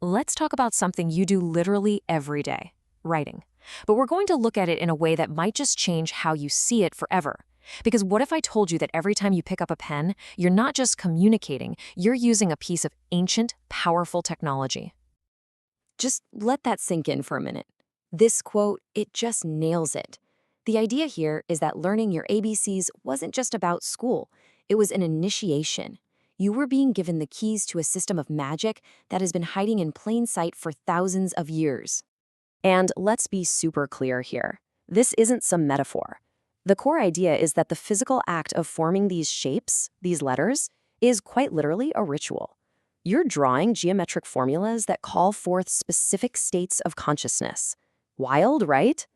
Let's talk about something you do literally every day, writing. But we're going to look at it in a way that might just change how you see it forever. Because what if I told you that every time you pick up a pen, you're not just communicating, you're using a piece of ancient, powerful technology? Just let that sink in for a minute. This quote, it just nails it. The idea here is that learning your ABCs wasn't just about school, it was an initiation. You were being given the keys to a system of magic that has been hiding in plain sight for thousands of years. And let's be super clear here. This isn't some metaphor. The core idea is that the physical act of forming these shapes, these letters, is quite literally a ritual. You're drawing geometric formulas that call forth specific states of consciousness. Wild, right?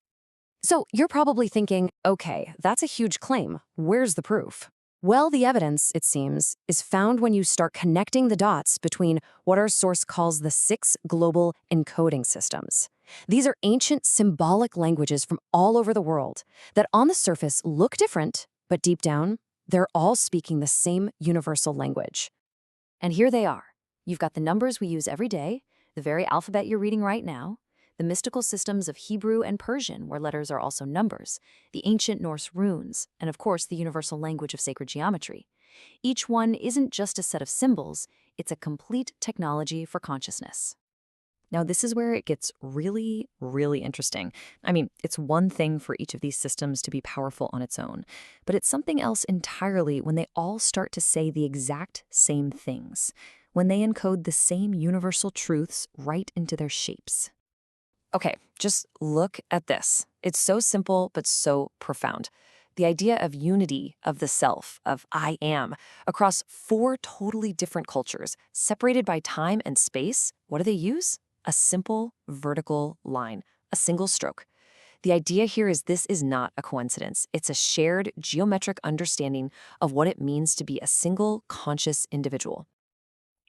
So you're probably thinking, okay, that's a huge claim. Where's the proof? Well, the evidence, it seems, is found when you start connecting the dots between what our source calls the 6 global encoding systems. These are ancient symbolic languages from all over the world that on the surface look different, but deep down, they're all speaking the same universal language. And here they are. You've got the numbers we use every day, the very alphabet you're reading right now, the mystical systems of Hebrew and Persian, where letters are also numbers, the ancient Norse runes, and of course the universal language of sacred geometry. Each one isn't just a set of symbols, it's a complete technology for consciousness. Now, this is where it gets really, really interesting. I mean, it's one thing for each of these systems to be powerful on its own, but it's something else entirely when they all start to say the exact same things, when they encode the same universal truths right into their shapes. Okay, just look at this. It's so simple, but so profound. The idea of unity of the self, of I am, across 4 totally different cultures, separated by time and space, what do they use? A simple vertical line, a single stroke. The idea here is this is not a coincidence. It's a shared geometric understanding of what it means to be a single conscious individual.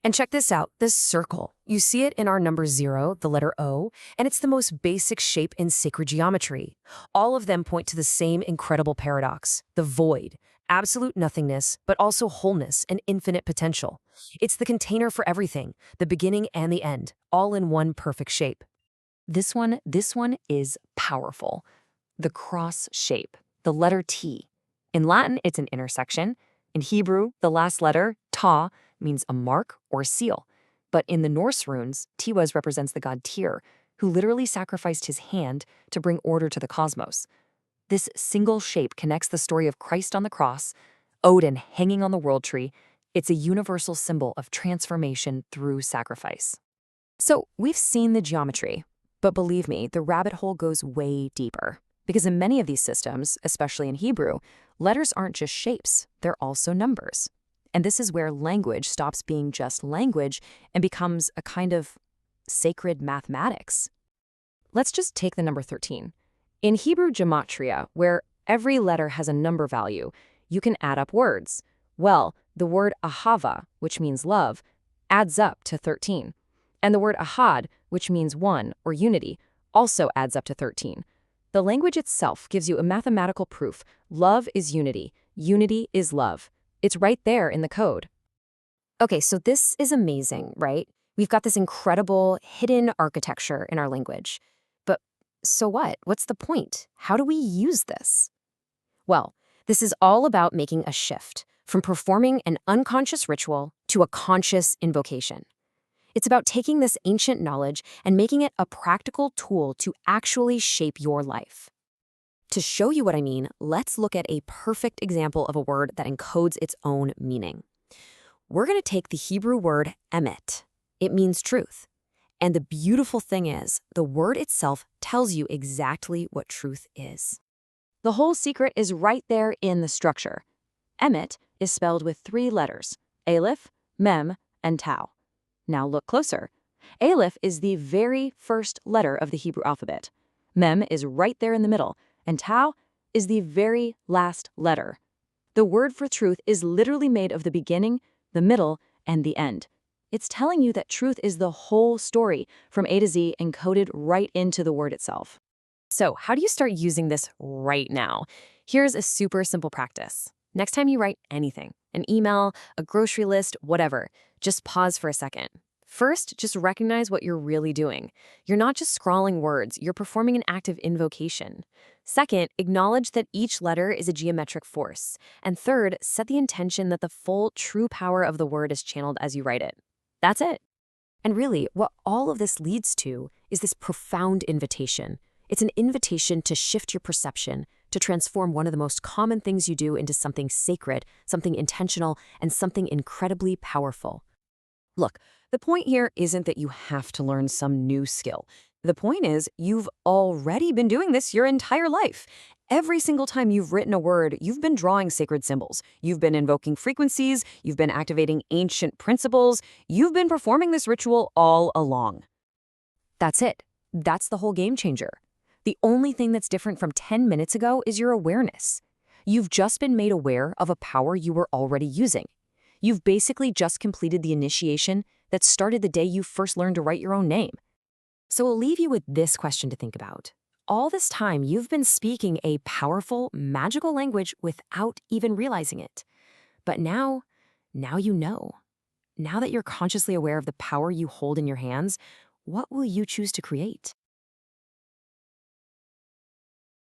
And check this out, this circle. You see it in our number 0, the letter O, and it's the most basic shape in sacred geometry. All of them point to the same incredible paradox, the void, absolute nothingness, but also wholeness and infinite potential. It's the container for everything, the beginning and the end, all in one perfect shape. This one is powerful. The cross shape, the letter T. In Latin, it's an intersection. In Hebrew, the last letter, ta, means a mark or a seal. But in the Norse runes, Tiwaz represents the god Tyr, who literally sacrificed his hand to bring order to the cosmos. This single shape connects the story of Christ on the cross, Odin hanging on the world tree. It's a universal symbol of transformation through sacrifice. So we've seen the geometry, but believe me, the rabbit hole goes way deeper. Because in many of these systems, especially in Hebrew, letters aren't just shapes, they're also numbers. And this is where language stops being just language and becomes a kind of sacred mathematics. Let's just take the number 13. In Hebrew Gematria, where every letter has a number value, you can add up words. Well, the word ahava, which means love, adds up to 13. And the word ahad, which means one or unity, also adds up to 13. The language itself gives you a mathematical proof. Love is unity. Unity is love. It's right there in the code. Okay, so this is amazing, right? We've got this incredible hidden architecture in our language. But so what? What's the point? How do we use this? Well, this is all about making a shift from performing an unconscious ritual to a conscious invocation. It's about taking this ancient knowledge and making it a practical tool to actually shape your life. To show you what I mean, let's look at a perfect example of a word that encodes its own meaning. We're going to take the Hebrew word emet. It means truth. And the beautiful thing is, the word itself tells you exactly what truth is. The whole secret is right there in the structure. Emet is spelled with 3 letters, aleph, mem, and tau. Now look closer. Aleph is the very first letter of the Hebrew alphabet. Mem is right there in the middle, and tau is the very last letter. The word for truth is literally made of the beginning, the middle, and the end. It's telling you that truth is the whole story, from A to Z, encoded right into the word itself. So how do you start using this right now? Here's a super simple practice. Next time you write anything, an email, a grocery list, whatever, just pause for a second. First, just recognize what you're really doing. You're not just scrawling words, you're performing an act of invocation. Second, acknowledge that each letter is a geometric force. And third, set the intention that the full, true power of the word is channeled as you write it. That's it. And really, what all of this leads to is this profound invitation. It's an invitation to shift your perception, to transform one of the most common things you do into something sacred, something intentional, and something incredibly powerful. Look, the point here isn't that you have to learn some new skill. The point is, you've already been doing this your entire life. Every single time you've written a word, you've been drawing sacred symbols. You've been invoking frequencies, you've been activating ancient principles, you've been performing this ritual all along. That's it. That's the whole game changer. The only thing that's different from 10 minutes ago is your awareness. You've just been made aware of a power you were already using. You've basically just completed the initiation that started the day you first learned to write your own name. So I'll leave you with this question to think about. All this time, you've been speaking a powerful, magical language without even realizing it. But now you know. Now that you're consciously aware of the power you hold in your hands, what will you choose to create?